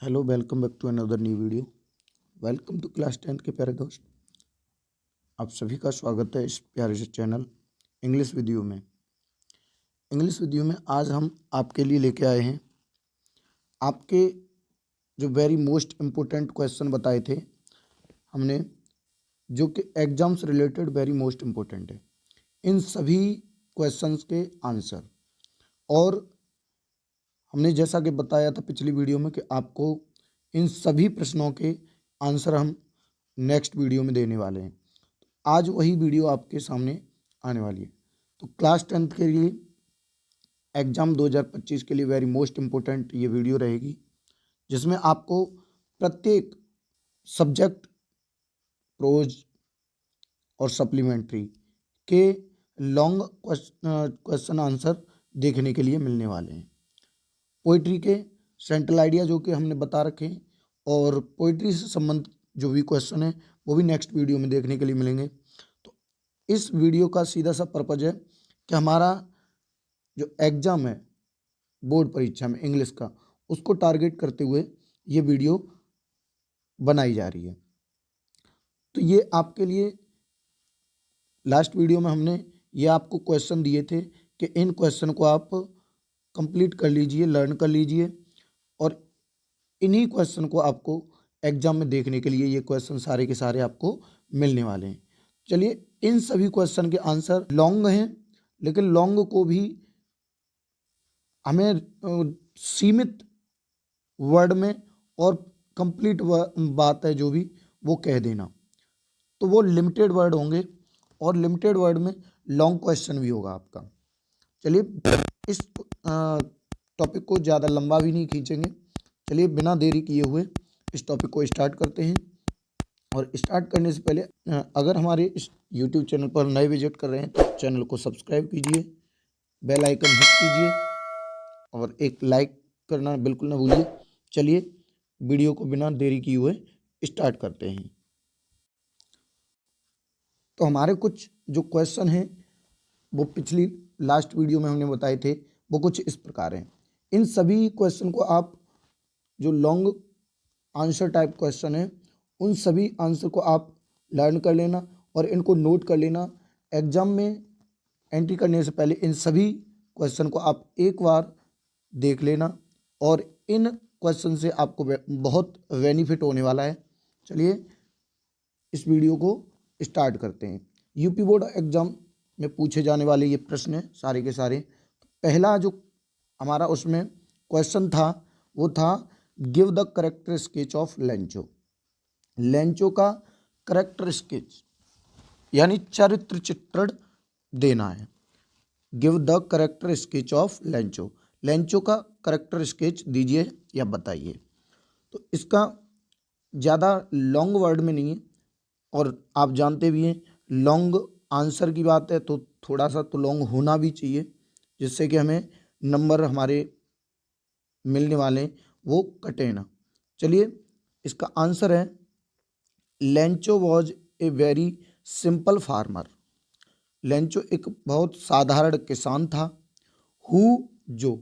Hello, welcome back to another new video. Welcome to class 10 के प्यारे दोस्त। आप सभी का स्वागत है इस प्यारे से चैनल इंग्लिश वीडियो में। इंग्लिश वीडियो में आज हम आपके लिए लेके आए हैं आपके जो वेरी मोस्ट इम्पोर्टेंट क्वेश्चन बताए थे हमने, जो कि एग्जाम से रिलेटेड वेरी मोस्ट इम्पोर्टेंट है। इन सभी क्वेश्चंस के आंसर, और हमने जैसा कि बताया था पिछली वीडियो में कि आपको इन सभी प्रश्नों के आंसर हम नेक्स्ट वीडियो में देने वाले हैं। आज वही वीडियो आपके सामने आने वाली है। तो क्लास 10th के लिए एग्ज़ाम 2025 के लिए वेरी मोस्ट इम्पोर्टेंट ये वीडियो रहेगी, जिसमें आपको प्रत्येक सब्जेक्ट, प्रोज और सप्लीमेंट्री के लॉन्ग क्वेश्चन आंसर देखने के लिए मिलने वाले हैं। पोइट्री के सेंट्रल आइडिया जो कि हमने बता रखे हैं, और पोइट्री से संबंधित जो भी क्वेश्चन है वो भी नेक्स्ट वीडियो में देखने के लिए मिलेंगे। तो इस वीडियो का सीधा सा पर्पज है कि हमारा जो एग्ज़ाम है बोर्ड परीक्षा में इंग्लिश का, उसको टारगेट करते हुए ये वीडियो बनाई जा रही है। तो ये आपके लिए लास्ट वीडियो में हमने ये आपको क्वेश्चन दिए थे कि इन क्वेश्चन को आप कंप्लीट कर लीजिए, लर्न कर लीजिए, और इन्हीं क्वेश्चन को आपको एग्जाम में देखने के लिए ये क्वेश्चन सारे के सारे आपको मिलने वाले हैं। चलिए, इन सभी क्वेश्चन के आंसर लॉन्ग हैं, लेकिन लॉन्ग को भी हमें सीमित वर्ड में और कंप्लीट बात है जो भी वो कह देना। तो वो लिमिटेड वर्ड होंगे, और लिमिटेड वर्ड में लॉन्ग क्वेश्चन भी होगा आपका। चलिए, इस टॉपिक को ज़्यादा लंबा भी नहीं खींचेंगे। चलिए, बिना देरी किए हुए इस टॉपिक को स्टार्ट करते हैं। और स्टार्ट करने से पहले अगर हमारे इस YouTube चैनल पर नए विजिट कर रहे हैं तो चैनल को सब्सक्राइब कीजिए, बेल आइकन हिट कीजिए, और एक लाइक करना बिल्कुल ना भूलिए। चलिए, वीडियो को बिना देरी किए हुए स्टार्ट करते हैं। तो हमारे कुछ जो क्वेश्चन हैं वो पिछली लास्ट वीडियो में हमने बताए थे, वो कुछ इस प्रकार हैं। इन सभी क्वेश्चन को आप जो लॉन्ग आंसर टाइप क्वेश्चन है, उन सभी आंसर को आप लर्न कर लेना और इनको नोट कर लेना। एग्जाम में एंट्री करने से पहले इन सभी क्वेश्चन को आप एक बार देख लेना, और इन क्वेश्चन से आपको बहुत बेनिफिट होने वाला है। चलिए, इस वीडियो को स्टार्ट करते हैं। यूपी बोर्ड एग्जाम में पूछे जाने वाले ये प्रश्न हैं सारे के सारे। पहला जो हमारा उसमें क्वेश्चन था वो था, give the character sketch of Lencho. Lencho का करेक्टर स्केच यानी चरित्र चित्रण देना है। Give the character sketch of Lencho, Lencho का करेक्टर स्केच दीजिए या बताइए। तो इसका ज़्यादा लॉन्ग वर्ड में नहीं है, और आप जानते भी हैं लॉन्ग आंसर की बात है तो थोड़ा सा तो लॉन्ग होना भी चाहिए, जिससे कि हमें नंबर हमारे मिलने वाले वो कटे ना। चलिए, इसका आंसर है, Lencho was a very simple farmer. Lencho एक बहुत साधारण किसान था। हु जो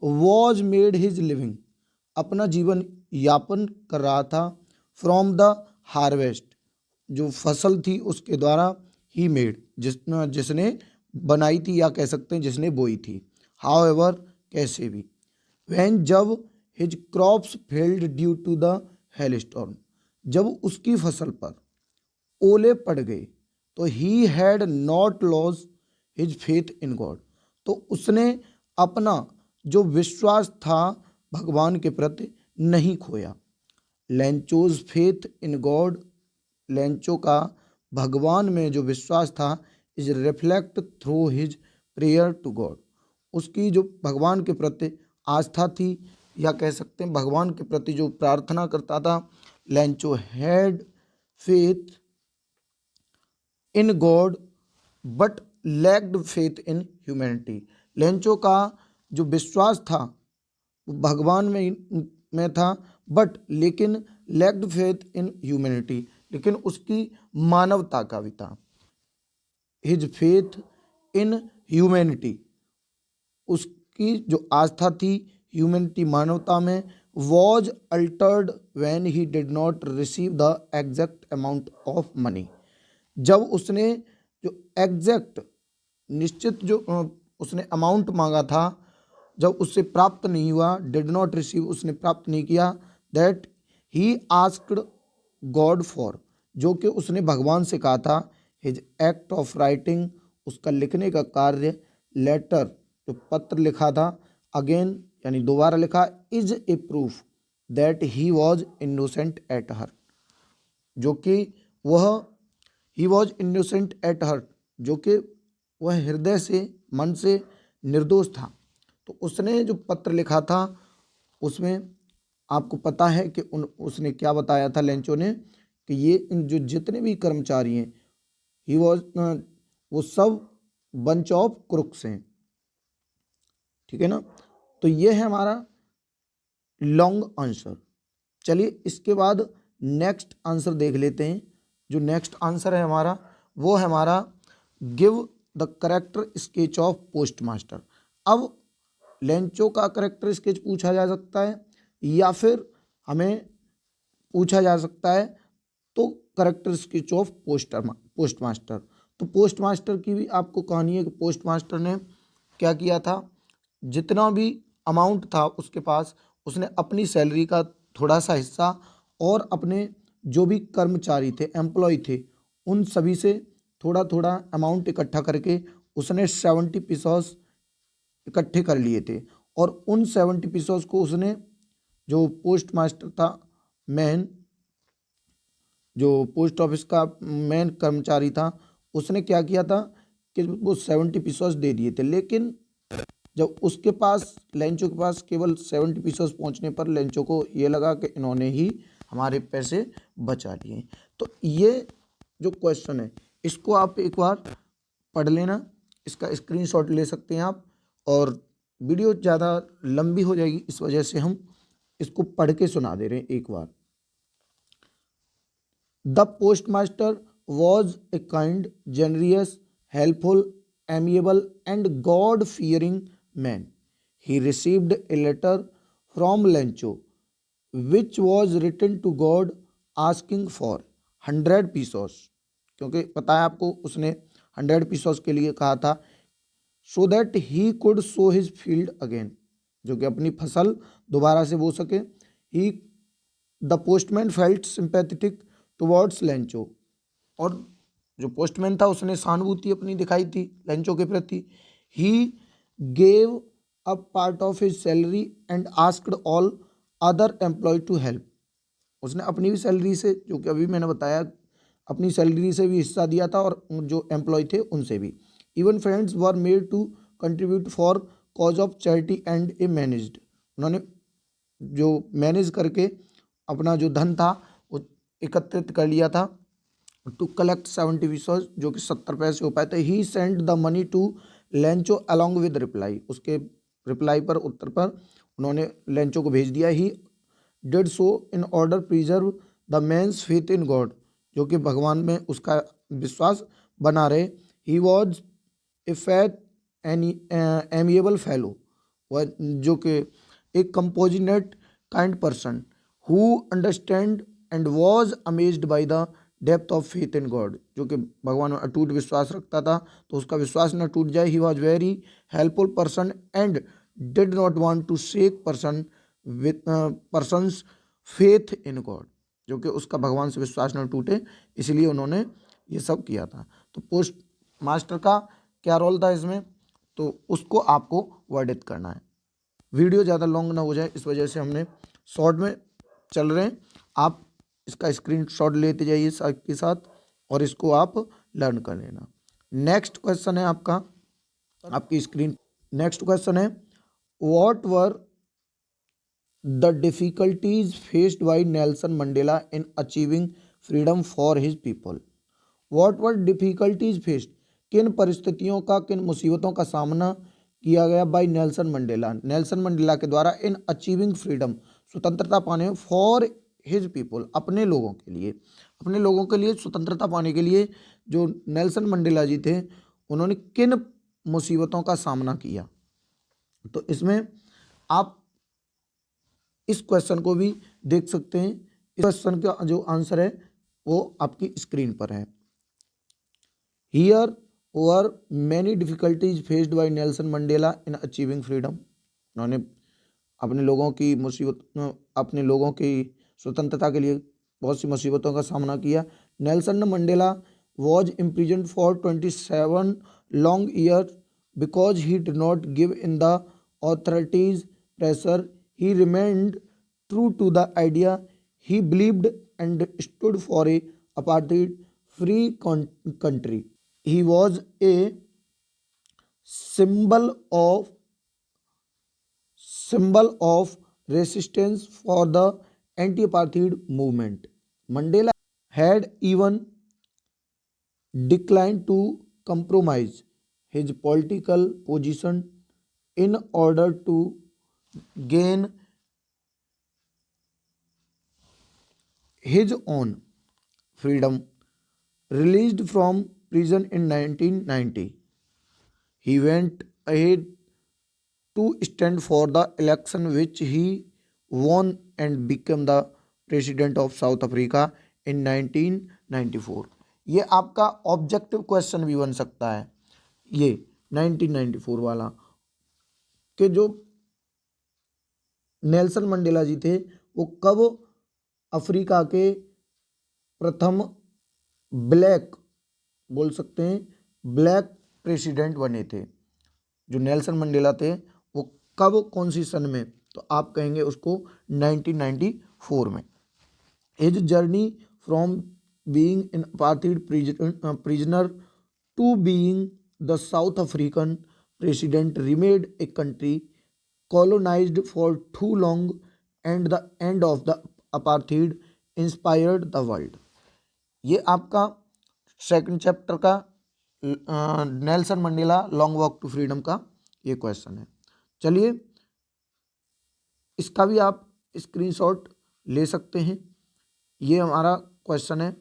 वॉज मेड हिज लिविंग अपना जीवन यापन कर रहा था। फ्रॉम द हार्वेस्ट जो फसल थी उसके द्वारा। ही मेड जिसने बनाई थी, या कह सकते हैं जिसने बोई थी। हाउ एवर कैसे भी। वैन जब his crops failed due to the hailstorm जब उसकी फसल पर ओले पड़ गए, तो he had not lost his faith in God तो उसने अपना जो विश्वास था भगवान के प्रति नहीं खोया। Lencho's faith in God, Lencho का भगवान में जो विश्वास था, is reflect through his prayer to God उसकी जो भगवान के प्रति आस्था थी, या कह सकते हैं भगवान के प्रति जो प्रार्थना करता था। Lencho had faith in God but lacked faith in humanity. Lencho का जो विश्वास था वो भगवान में था, बट लेकिन लैक्ड फेथ इन ह्यूमैनिटी, लेकिन उसकी मानवता का भी था। हिज फेथ इन ह्यूमैनिटी, उसकी जो आस्था थी ह्यूमैनिटी मानवता में, was altered when he did not receive the exact amount of money। जब उसने जो एग्जैक्ट निश्चित जो उसने अमाउंट मांगा था, जब उससे प्राप्त नहीं हुआ, डिड नॉट रिसीव उसने प्राप्त नहीं किया, that he asked God for जो कि उसने भगवान से कहा था, हिज एक्ट ऑफ राइटिंग उसका लिखने का कार्य, लेटर जो पत्र लिखा था, अगेन यानी दोबारा लिखा, is a proof that he was innocent at her जो कि वह he was innocent at her जो कि वह हृदय से मन से निर्दोष था। तो उसने जो पत्र लिखा था उसमें आपको पता है कि उसने क्या बताया था लेंचो ने कि ये इन जो जितने भी कर्मचारी हैं ही वॉज वो सब बंच ऑफ क्रुक्स हैं। ठीक है ना। तो ये है हमारा लॉन्ग आंसर। चलिए इसके बाद नेक्स्ट आंसर देख लेते हैं। जो नेक्स्ट आंसर है हमारा वो है हमारा give the character sketch of post master. अब लेंचो का करेक्टर स्केच पूछा जा सकता है या फिर हमें पूछा जा सकता है तो character sketch of post master. तो पोस्ट मास्टर की भी आपको कहानी है कि पोस्ट मास्टर ने क्या किया था, जितना भी अमाउंट था उसके पास उसने अपनी सैलरी का थोड़ा सा हिस्सा और अपने जो भी कर्मचारी थे एम्प्लॉय थे उन सभी से थोड़ा थोड़ा अमाउंट इकट्ठा करके उसने 70 पीसोस इकट्ठे कर लिए थे और उन 70 पीसोस को उसने जो पोस्ट मास्टर था मैन जो पोस्ट ऑफिस का मेन कर्मचारी था उसने क्या किया था कि वो 70 पीसोस दे दिए थे। लेकिन जब उसके पास लेंचो के पास केवल 70 पीसोस पहुंचने पर लेंचो को ये लगा कि इन्होंने ही हमारे पैसे बचा लिए। तो ये जो क्वेश्चन है इसको आप एक बार पढ़ लेना, इसका स्क्रीनशॉट ले सकते हैं आप। और वीडियो ज़्यादा लंबी हो जाएगी इस वजह से हम इसको पढ़ के सुना दे रहे हैं एक बार। The postmaster was a kind, generous, helpful, amiable and God-fearing man. He received a letter from Lencho, which was written to God asking for 100 pesos, क्योंकि पता है आपको उसने 100 pesos के लिए कहा था, so that he could sow his field again, जो कि अपनी फसल दोबारा से बो सके। He the postman felt sympathetic towards Lencho, और जो पोस्टमैन था उसने सहानुभूति अपनी दिखाई थी लेंचो के प्रति। He gave a part of his salary and asked all other employee to help. उसने अपनी भी सैलरी से, जो कि अभी मैंने बताया, अपनी सैलरी से भी हिस्सा दिया था और जो एम्प्लॉय थे उनसे भी। Even friends were made to contribute for cause of charity and a managed. उन्होंने जो मैनेज करके अपना जो धन था वो एकत्रित कर लिया था टू कलेक्ट 70 पीसोस, जो कि 70 पैसे हो पाए थे। He send the money to Lencho along with reply, उसके रिप्लाई पर, उत्तर पर उन्होंने लेंचो को भेज दिया। He did so in order preserve the man's faith in God, जो कि भगवान में उसका विश्वास बना रहे। He was a faith amiable fellow, वह जो कि एक compassionate kind person who understand and was amazed by the depth of faith in God, जो कि भगवान में अटूट विश्वास रखता था तो उसका विश्वास न टूट जाए। He was very helpful person and did not want to shake person's faith in God, जो कि उसका भगवान से विश्वास न टूटे इसलिए उन्होंने ये सब किया था। तो पोस्ट मास्टर का क्या रोल था इसमें, तो उसको आपको वर्णित करना है। वीडियो ज़्यादा लॉन्ग ना हो जाए इस वजह से हमने शॉर्ट में चल रहे हैं। आप इसका स्क्रीनशॉट लेते जाइए साथ के साथ और इसको आप लर्न कर लेना। नेक्स्ट क्वेश्चन है आपका, आपकी स्क्रीन। नेक्स्ट क्वेश्चन है what were the difficulties faced by Nelson Mandela in achieving freedom for his people. What were difficulties faced, किन परिस्थितियों का, किन मुसीबतों का सामना किया गया bye Nelson Mandela, Nelson Mandela के द्वारा, इन अचीविंग फ्रीडम, स्वतंत्रता पाने, फॉर हिज पीपल, अपने लोगों के लिए, अपने लोगों के लिए स्वतंत्रता पाने के लिए जो नेल्सन मंडेला जी थे उन्होंने किन मुसीबतों का सामना किया। तो इसमें आप इस क्वेश्चन को भी देख सकते हैं। इस क्वेश्चन का जो आंसर है वो आपकी स्क्रीन पर है। Here were many difficulties faced by Nelson Mandela in achieving freedom. उन्होंने अपने लोगों की अपने लोगों की स्वतंत्रता के लिए बहुत सी मुसीबतों का सामना किया। Nelson Mandela was imprisoned for 27 long year because he did not give in the authorities pressure. He remained true to the idea he believed and stood for a apartheid free country. He was a symbol of resistance for the anti-apartheid movement. Mandela had even declined to compromise his political position in order to gain his own freedom. Released from prison in 1990, he went ahead to stand for the election which he won and became the president of South Africa in 1994. ये आपका objective question भी बन सकता है। ये 1994 वाला कि जो नेल्सन मंडेला जी थे वो कब अफ्रीका के प्रथम ब्लैक, बोल सकते हैं ब्लैक प्रेसिडेंट बने थे। जो नेल्सन मंडेला थे वो कब, कौन सी सन में, तो आप कहेंगे उसको 1994 में। His journey from being an apartheid prisoner to being the South African president remade a country colonized for too long and the end of the apartheid inspired the world। ये आपका सेकंड चैप्टर का Nelson Mandela long walk to freedom का ये question है। चलिए इसका भी आप स्क्रीनशॉट ले सकते हैं। ये हमारा क्वेश्चन है,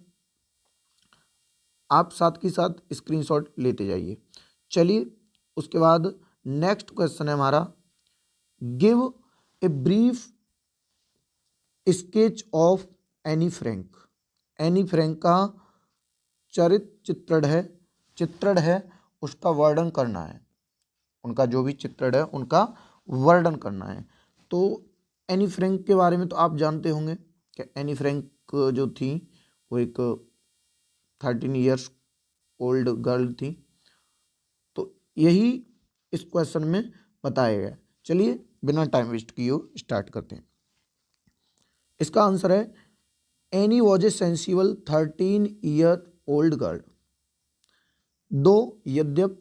आप साथ के साथ स्क्रीनशॉट लेते जाइए। चलिए उसके बाद नेक्स्ट क्वेश्चन है हमारा, give a brief sketch of Anne Frank. Anne Frank का चित्रण है उसका वर्णन करना है। उनका जो भी चित्रण है उनका वर्णन करना है। तो एनी फ्रैंक के बारे में तो आप जानते होंगे कि एनी फ्रैंक जो थी वो एक 13 ईयर्स ओल्ड गर्ल थी। तो यही इस क्वेश्चन में बताया गया। चलिए बिना टाइम वेस्ट किए स्टार्ट करते हैं। इसका आंसर है Anne was a sensible 13 year old girl though यद्यप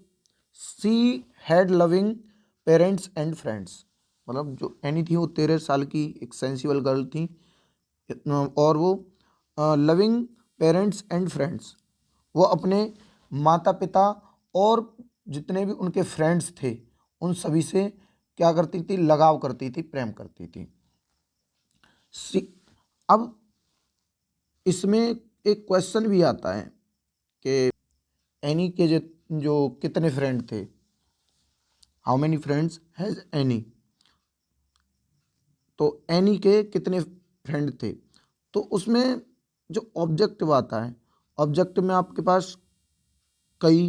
she had loving parents and friends. मतलब जो एनी थी वो 13 साल की एक सेंसिबल गर्ल थी और वो लविंग पेरेंट्स एंड फ्रेंड्स, वो अपने माता पिता और जितने भी उनके फ्रेंड्स थे उन सभी से क्या करती थी, लगाव करती थी, प्रेम करती थी। अब इसमें एक क्वेश्चन भी आता है कि एनी के जो कितने फ्रेंड थे, how many friends has any, तो एनी के कितने फ्रेंड थे। तो उसमें जो ऑब्जेक्टिव आता है, ऑब्जेक्टिव में आपके पास कई,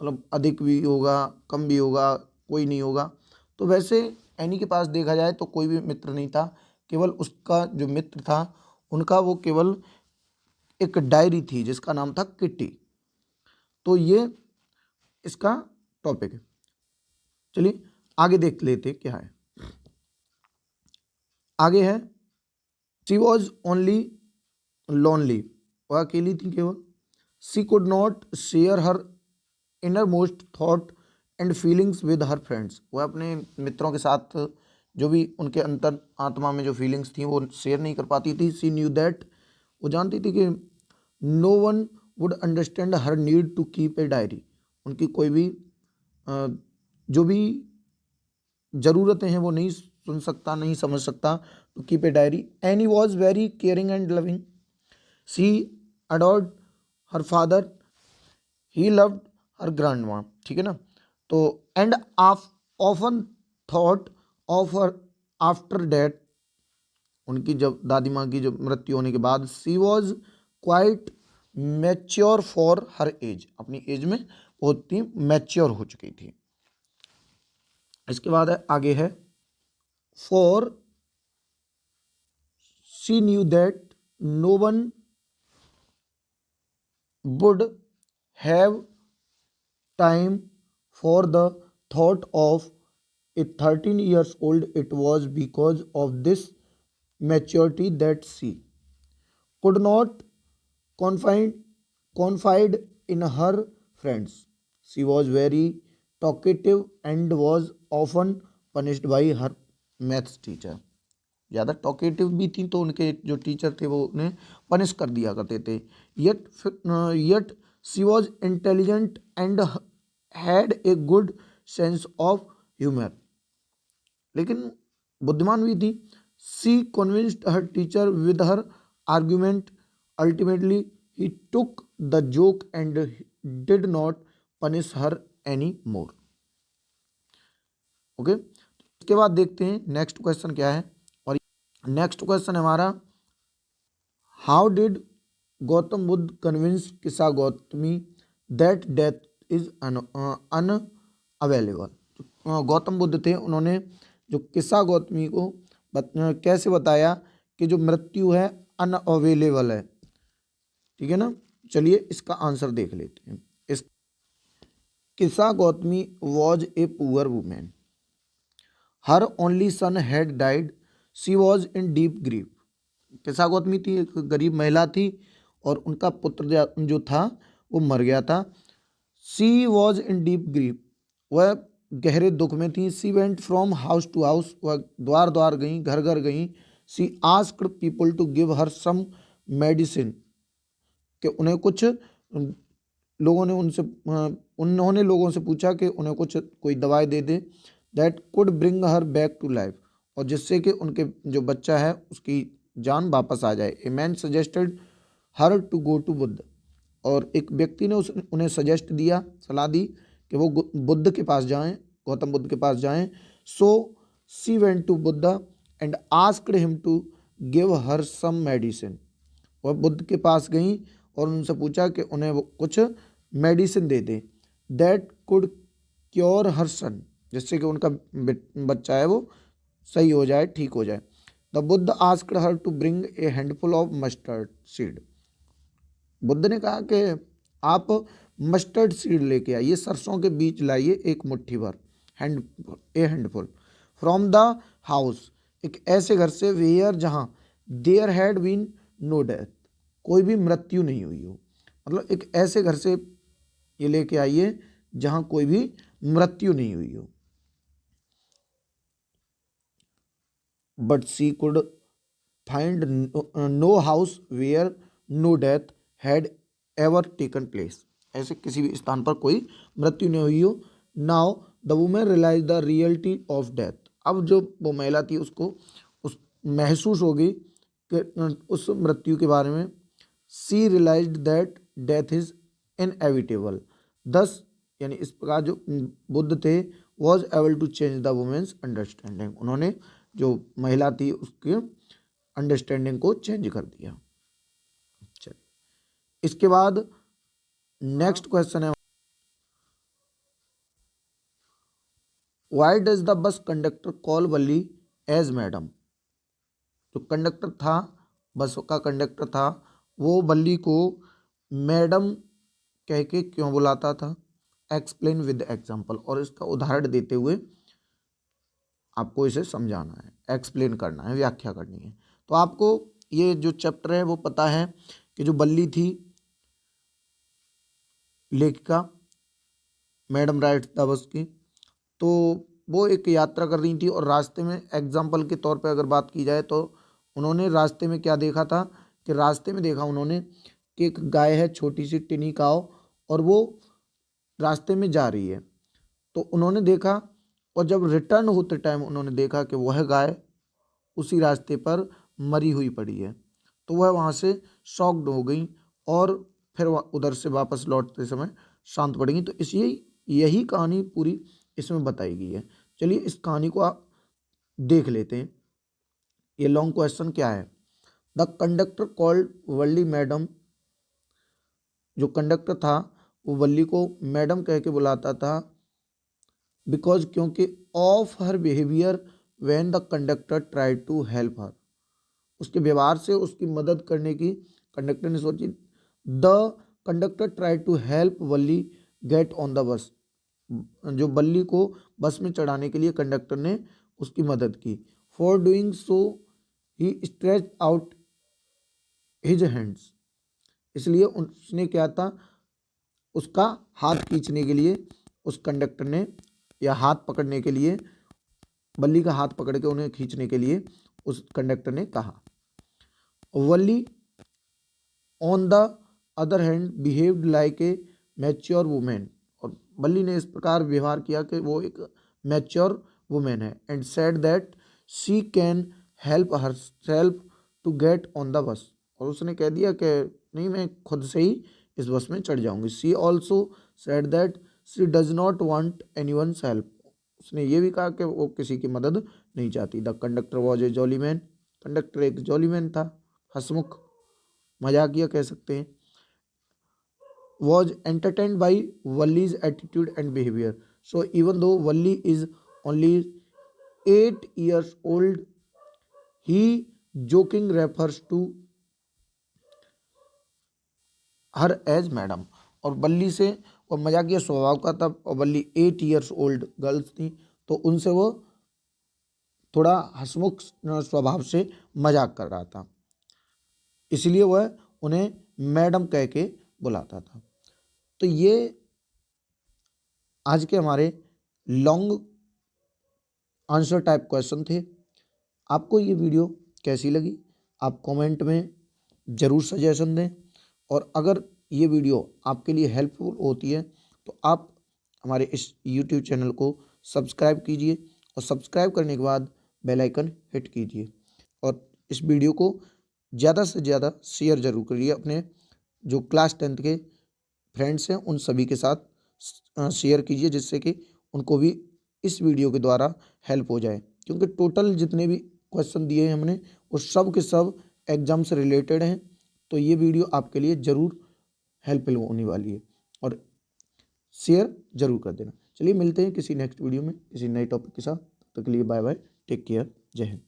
मतलब अधिक भी होगा, कम भी होगा, कोई नहीं होगा। तो वैसे एनी के पास देखा जाए तो कोई भी मित्र नहीं था, केवल उसका जो मित्र था उनका वो केवल एक डायरी थी जिसका नाम था किट्टी। तो ये इसका टॉपिक है। चलिए आगे देख लेते क्या है। आगे है शी वॉज ओनली लोनली, वह अकेली थी केवल। She could not share her inner most thought and feelings with her friends, वह अपने मित्रों के साथ जो भी उनके अंतर आत्मा में जो फीलिंग्स थी वो शेयर नहीं कर पाती थी। शी न्यू दैट, वो जानती थी कि no one would understand her need to keep a diary, उनकी कोई भी जो भी ज़रूरतें हैं वो नहीं सुन सकता, नहीं समझ सकता, to keep a diary. Anne was very caring and loving, she adored her father, he loved her grandma, ठीक है ना। तो and often thought of her after death उनकी जब दादी माँ की जब मृत्यु होने के बाद, she was quite mature for her age, अपनी एज में बहुत ही मैच्योर हो चुकी थी। इसके बाद आगे है, for she knew that no one would have time for the thought of a 13 years old. It was because of this maturity that she could not confide confide in her friends. She was very talkative and was often punished by her maths teacher. ज़्यादा talkative भी थी तो उनके जो teacher थे वो उन्हें punish कर दिया करते थे। Yet she was intelligent and had a good sense of humour, लेकिन बुद्धिमान भी थी। She convinced her teacher with her argument, ultimately he took the joke and did not punish her any more. Okay, इसके बाद देखते हैं next question क्या है। नेक्स्ट क्वेश्चन है हमारा, how did Gautam Buddha convince Kisa Gotami that death is unavailable. Gautam Buddha थे, उन्होंने जो किस्सा गौतमी को कैसे बताया कि जो मृत्यु है अनअवेलेबल है। ठीक है ना, चलिए इसका आंसर देख लेते हैं। इस किस्सा Gautami was a poor women, her only son had died, she was in deep grief. किस्सा गौतमी थी, एक गरीब महिला थी और उनका पुत्र जो था वो मर गया था। She was in deep grief, वह गहरे दुख में थी। She went from house to house, वह द्वार द्वार गई, घर घर गई। She asked people to give her some medicine, कि उन्हें कुछ लोगों ने उन्होंने लोगों से पूछा कि उन्हें कुछ कोई दवाई दे दे, that could bring her back to life, और जिससे कि उनके जो बच्चा है उसकी जान वापस आ जाए। A man suggested her to go to Buddha, और एक व्यक्ति ने उन्हें सजेस्ट दिया, सलाह दी कि वो बुद्ध के पास जाएं, गौतम बुद्ध के पास जाएं। So she went to Buddha and asked him to give her some medicine, वह बुद्ध के पास गई और उनसे पूछा कि उन्हें वो कुछ मेडिसिन दे दे, that could cure her son, जिससे कि उनका बच्चा है वो सही हो जाए, ठीक हो जाए। The Buddha asked her to bring a handful of mustard seed, Buddha ने कहा कि आप मस्टर्ड सीड लेके आइए, सरसों के बीज लाइए एक मुट्ठी भर, हैंडफुल, फ्रॉम द हाउस, एक ऐसे घर से, वेयर जहाँ, there had been no death, कोई भी मृत्यु नहीं हुई हो, मतलब एक ऐसे घर से ये लेके आइए जहाँ कोई भी मृत्यु नहीं हुई हो। But she could find no house where no death had ever taken place, ऐसे किसी भी स्थान पर कोई मृत्यु नहीं हुई हो। Now the women realize the reality of death, अब जो वो महिला थी उसको उस महसूस हो गई कि उस मृत्यु के बारे में। She realized that death is inevitable, thus यानी इस प्रकार जो बुद्ध थे was able to change the women's understanding, उन्होंने जो महिला थी उसके अंडरस्टैंडिंग को चेंज कर दिया। चलिए इसके बाद नेक्स्ट क्वेश्चन है, why does the bus conductor call Valli as madam. जो कंडक्टर था, बस का कंडक्टर था, वो बल्ली को मैडम कह के क्यों बुलाता था। एक्सप्लेन विद एग्जाम्पल, और इसका उदाहरण देते हुए आपको इसे समझाना है, एक्सप्लेन करना है, व्याख्या करनी है। तो आपको ये जो चैप्टर है वो पता है कि जो बल्ली थी लेखिका मैडम राइट द बस की, तो वो एक यात्रा कर रही थी और रास्ते में, एग्जाम्पल के तौर पे अगर बात की जाए तो उन्होंने रास्ते में क्या देखा था कि रास्ते में देखा उन्होंने कि एक गाय है, छोटी सी टिनी काव, और वो रास्ते में जा रही है। तो उन्होंने देखा, और जब रिटर्न होते टाइम उन्होंने देखा कि वह गाय उसी रास्ते पर मरी हुई पड़ी है, तो वह वहाँ से शॉक्ड हो गई और फिर उधर से वापस लौटते समय शांत पड़ गई। तो यही कहानी पूरी इसमें बताई गई है। चलिए इस कहानी को आप देख लेते हैं। ये लॉन्ग क्वेश्चन क्या है? The conductor called Valli madam, जो कंडक्टर था वो वल्ली को मैडम कह के बुलाता था, बिकॉज क्योंकि of her behaviour when the conductor try to help her, उसके व्यवहार से उसकी मदद करने की कंडक्टर ने सोची। The conductor try to help Valli get on the bus, जो बल्ली को बस में चढ़ाने के लिए कंडक्टर ने उसकी मदद की। For doing so he stretch out his hands, इसलिए उसने क्या था, उसका हाथ खींचने के लिए उस कंडक्टर ने, या हाथ पकड़ने के लिए, बल्ली का हाथ पकड़ के उन्हें खींचने के लिए उस कंडक्टर ने कहा। Valli on the other hand behaved like a mature woman, और बल्ली ने इस प्रकार व्यवहार किया कि वो एक मैच्योर वुमेन है। And said that she can help herself to get on the bus, और उसने कह दिया कि नहीं, मैं खुद से ही इस बस में चढ़ जाऊंगी। She also said that she does not want anyone's help, उसने ये भी कहा कि वो किसी की मदद नहीं चाहती। The conductor was a jolly man, conductor एक जॉली मैन था, हंसमुख, मजाकिया कह सकते हैं। was entertained by Wally's attitude and behavior. So even though Wally is only 8 years old, he joking refers to her as madam, और बल्ली से वो मजाकिया स्वभाव का था, और बल्ली 8 years old गर्ल्स थी, तो उनसे वो थोड़ा हंसमुख स्वभाव से मजाक कर रहा था, इसलिए वह उन्हें मैडम कह के बुलाता था। तो ये आज के हमारे लॉन्ग आंसर टाइप क्वेश्चन थे। आपको ये वीडियो कैसी लगी आप कमेंट में ज़रूर सजेशन दें, और अगर ये वीडियो आपके लिए हेल्पफुल होती है तो आप हमारे इस यूट्यूब चैनल को सब्सक्राइब कीजिए, और सब्सक्राइब करने के बाद बेल आइकन हिट कीजिए, और इस वीडियो को ज़्यादा से ज़्यादा शेयर ज़रूर करिए, अपने जो क्लास 10th के फ्रेंड्स हैं उन सभी के साथ शेयर कीजिए, जिससे कि उनको भी इस वीडियो के द्वारा हेल्प हो जाए, क्योंकि टोटल जितने भी क्वेश्चन दिए हैं हमने वो सब के सब एग्जाम से रिलेटेड हैं। तो ये वीडियो आपके लिए ज़रूर हेल्पफुल होने वाली है, और शेयर ज़रूर कर देना। चलिए मिलते हैं किसी नेक्स्ट वीडियो में किसी नए टॉपिक के साथ, तब तक के लिए बाय बाय, टेक केयर, जय हिंद।